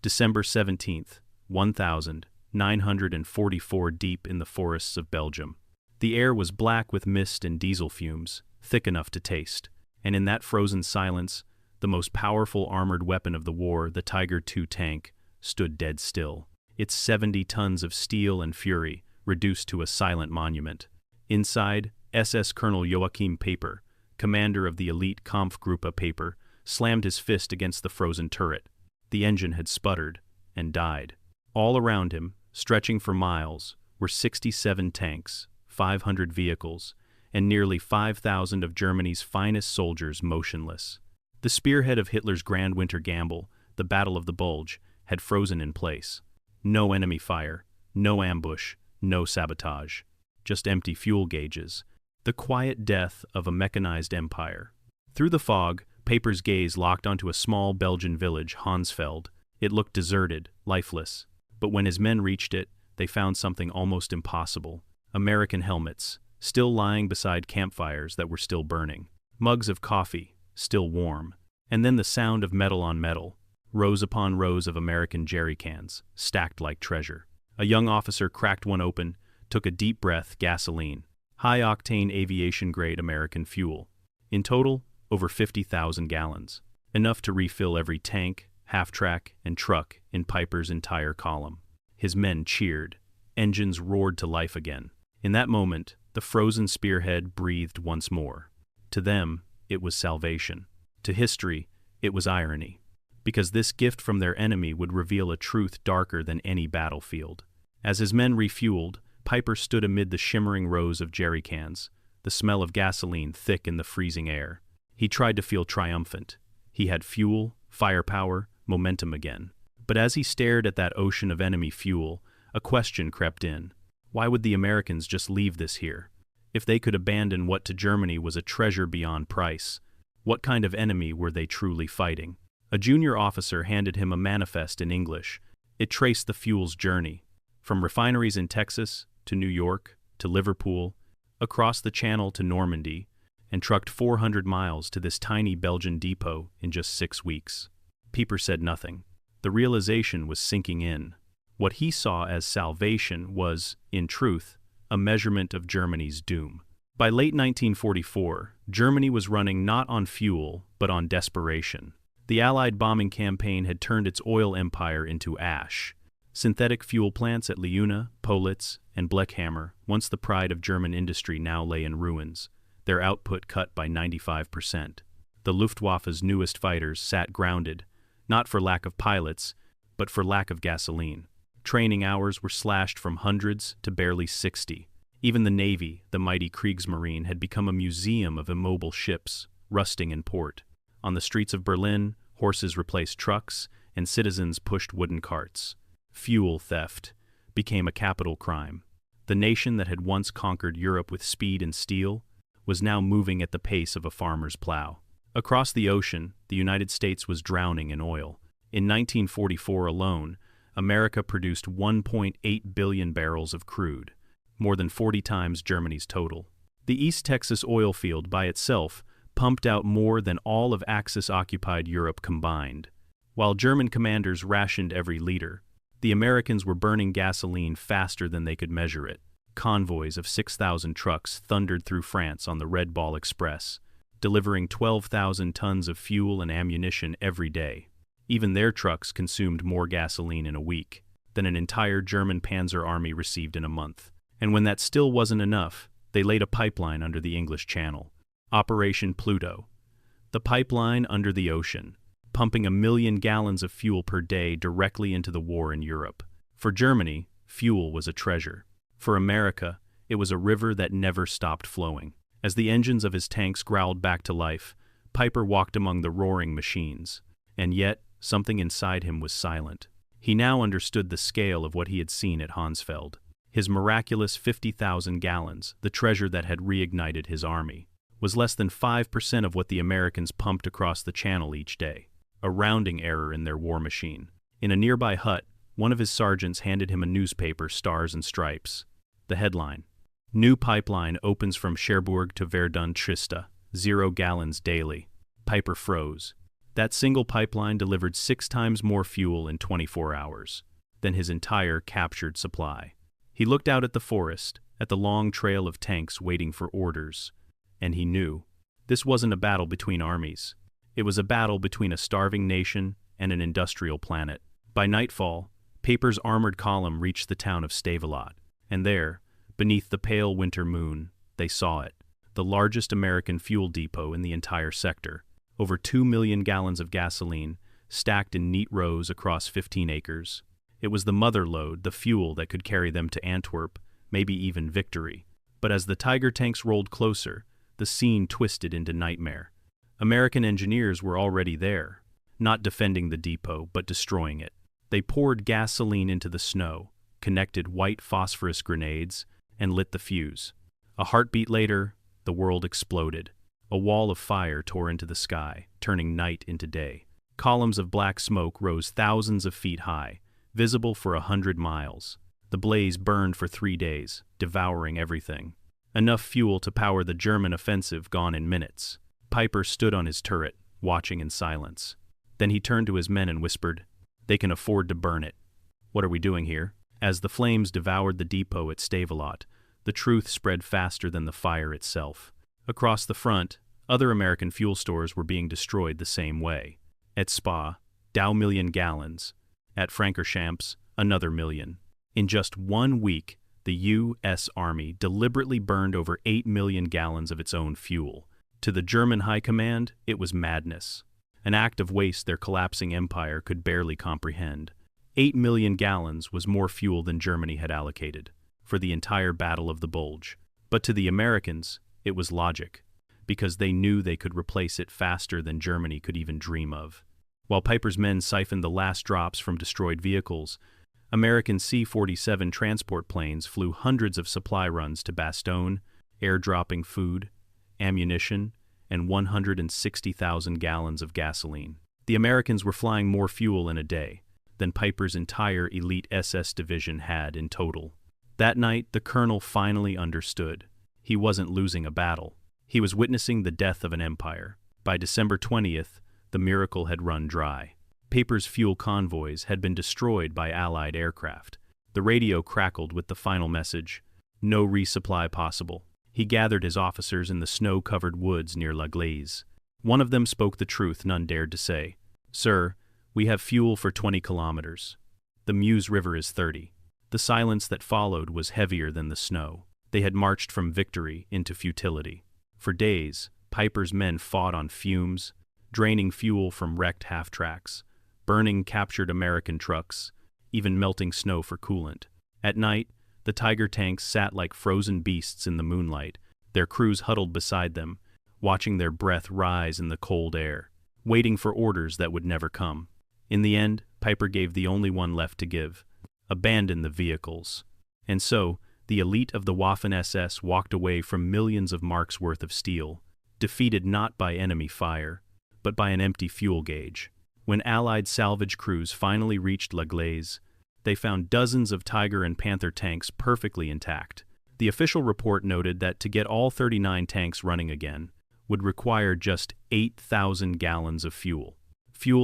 December 17th, 1944, deep in the forests of Belgium. The air was black with mist and diesel fumes, thick enough to taste, and in that frozen silence, the most powerful armored weapon of the war, the Tiger II tank, stood dead still, its 70 tons of steel and fury reduced to a silent monument. Inside, SS Colonel Joachim Peiper, commander of the elite Kampfgruppe Peiper, slammed his fist against the frozen turret. The engine had sputtered and died. All around him, stretching for miles, were 67 tanks, 500 vehicles, and nearly 5,000 of Germany's finest soldiers motionless. The spearhead of Hitler's grand winter gamble, the Battle of the Bulge, had frozen in place. No enemy fire, no ambush, no sabotage. Just empty fuel gauges. The quiet death of a mechanized empire. Through the fog, Peiper's gaze locked onto a small Belgian village, Hansfeld. It looked deserted, lifeless. But when his men reached it, they found something almost impossible. American helmets, still lying beside campfires that were still burning. Mugs of coffee, still warm. And then the sound of metal on metal. Rows upon rows of American jerry cans, stacked like treasure. A young officer cracked one open, took a deep breath, gasoline. High-octane aviation-grade American fuel. In total, over 50,000 gallons. Enough to refill every tank, half-track, and truck in Peiper's entire column. His men cheered. Engines roared to life again. In that moment, the frozen spearhead breathed once more. To them, it was salvation. To history, it was irony. Because this gift from their enemy would reveal a truth darker than any battlefield. As his men refueled, Peiper stood amid the shimmering rows of jerry cans, the smell of gasoline thick in the freezing air. He tried to feel triumphant. He had fuel, firepower, momentum again. But as he stared at that ocean of enemy fuel, a question crept in. Why would the Americans just leave this here? If they could abandon what to Germany was a treasure beyond price, what kind of enemy were they truly fighting? A junior officer handed him a manifest in English. It traced the fuel's journey, from refineries in Texas to New York to Liverpool, across the Channel to Normandy, and trucked 400 miles to this tiny Belgian depot in just 6 weeks. Peiper said nothing. The realization was sinking in. What he saw as salvation was, in truth, a measurement of Germany's doom. By late 1944, Germany was running not on fuel, but on desperation. The Allied bombing campaign had turned its oil empire into ash. Synthetic fuel plants at Leuna, Politz, and Blechhammer, once the pride of German industry, now lay in ruins, their output cut by 95%. The Luftwaffe's newest fighters sat grounded, not for lack of pilots, but for lack of gasoline. Training hours were slashed from hundreds to barely 60. Even the Navy, the mighty Kriegsmarine, had become a museum of immobile ships, rusting in port. On the streets of Berlin, horses replaced trucks, and citizens pushed wooden carts. Fuel theft became a capital crime. The nation that had once conquered Europe with speed and steel was now moving at the pace of a farmer's plow. Across the ocean, the United States was drowning in oil. In 1944 alone, America produced 1.8 billion barrels of crude, more than 40 times Germany's total. The East Texas oil field by itself pumped out more than all of Axis-occupied Europe combined. While German commanders rationed every liter, the Americans were burning gasoline faster than they could measure it. Convoys of 6,000 trucks thundered through France on the Red Ball Express, delivering 12,000 tons of fuel and ammunition every day. Even their trucks consumed more gasoline in a week than an entire German Panzer army received in a month. And when that still wasn't enough, they laid a pipeline under the English Channel. Operation Pluto. The pipeline under the ocean, pumping 1 million gallons of fuel per day directly into the war in Europe. For Germany, fuel was a treasure. For America, it was a river that never stopped flowing. As the engines of his tanks growled back to life, Peiper walked among the roaring machines. And yet, something inside him was silent. He now understood the scale of what he had seen at Hansfeld. His miraculous 50,000 gallons, the treasure that had reignited his army, was less than 5% of what the Americans pumped across the Channel each day. A rounding error in their war machine. In a nearby hut, one of his sergeants handed him a newspaper, Stars and Stripes. The headline: New pipeline opens from Cherbourg to Verdun Trista, 0 gallons daily. Peiper froze. That single pipeline delivered 6 times more fuel in 24 hours than his entire captured supply. He looked out at the forest, at the long trail of tanks waiting for orders, and he knew this wasn't a battle between armies. It was a battle between a starving nation and an industrial planet. By nightfall, Peiper's armored column reached the town of Stavelot, and there, beneath the pale winter moon, they saw it, the largest American fuel depot in the entire sector. Over 2 million gallons of gasoline, stacked in neat rows across 15 acres. It was the mother lode, the fuel that could carry them to Antwerp, maybe even victory. But as the Tiger tanks rolled closer, the scene twisted into nightmare. American engineers were already there, not defending the depot, but destroying it. They poured gasoline into the snow, connected white phosphorus grenades, and lit the fuse. A heartbeat later, the world exploded. A wall of fire tore into the sky, turning night into day. Columns of black smoke rose thousands of feet high, visible for 100 miles. The blaze burned for 3 days, devouring everything. Enough fuel to power the German offensive gone in minutes. Peiper stood on his turret, watching in silence. Then he turned to his men and whispered, "They can afford to burn it. What are we doing here?" As the flames devoured the depot at Stavelot, the truth spread faster than the fire itself. Across the front, other American fuel stores were being destroyed the same way. At Spa, Dow million gallons. At Francorchamps, another million. In just 1 week, the U.S. Army deliberately burned over 8 million gallons of its own fuel. To the German high command, it was madness. An act of waste their collapsing empire could barely comprehend. 8 million gallons was more fuel than Germany had allocated for the entire Battle of the Bulge. But to the Americans, it was logic, because they knew they could replace it faster than Germany could even dream of. While Peiper's men siphoned the last drops from destroyed vehicles, American C-47 transport planes flew hundreds of supply runs to Bastogne, airdropping food, ammunition, and 160,000 gallons of gasoline. The Americans were flying more fuel in a day than Peiper's entire elite SS division had in total. That night, the colonel finally understood. He wasn't losing a battle. He was witnessing the death of an empire. By December 20th, the miracle had run dry. Peiper's fuel convoys had been destroyed by Allied aircraft. The radio crackled with the final message, "No resupply possible." He gathered his officers in the snow-covered woods near La Glaise. One of them spoke the truth none dared to say. "Sir, we have fuel for 20 kilometers. The Meuse River is 30. The silence that followed was heavier than the snow. They had marched from victory into futility. For days, Peiper's men fought on fumes, draining fuel from wrecked half-tracks, burning captured American trucks, even melting snow for coolant. At night, the Tiger tanks sat like frozen beasts in the moonlight, their crews huddled beside them, watching their breath rise in the cold air, waiting for orders that would never come. In the end, Peiper gave the only one left to give: abandon the vehicles. And so, the elite of the Waffen-SS walked away from millions of marks worth of steel, defeated not by enemy fire, but by an empty fuel gauge. When Allied salvage crews finally reached La Glaise, they found dozens of Tiger and Panther tanks perfectly intact. The official report noted that to get all 39 tanks running again would require just 8,000 gallons of fuel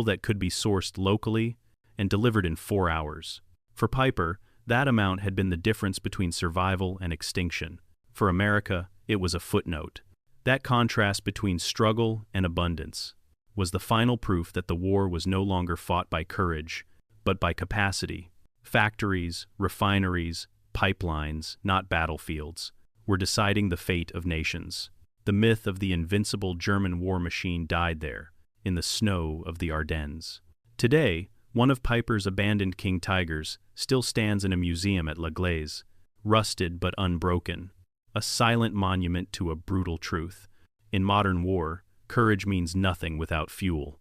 that could be sourced locally and delivered in 4 hours. For Peiper, that amount had been the difference between survival and extinction. For America, it was a footnote. That contrast between struggle and abundance was the final proof that the war was no longer fought by courage, but by capacity. Factories, refineries, pipelines, not battlefields, were deciding the fate of nations. The myth of the invincible German war machine died there, in the snow of the Ardennes. Today, one of Peiper's abandoned King Tigers still stands in a museum at La Glaise, rusted but unbroken, a silent monument to a brutal truth. In modern war, courage means nothing without fuel.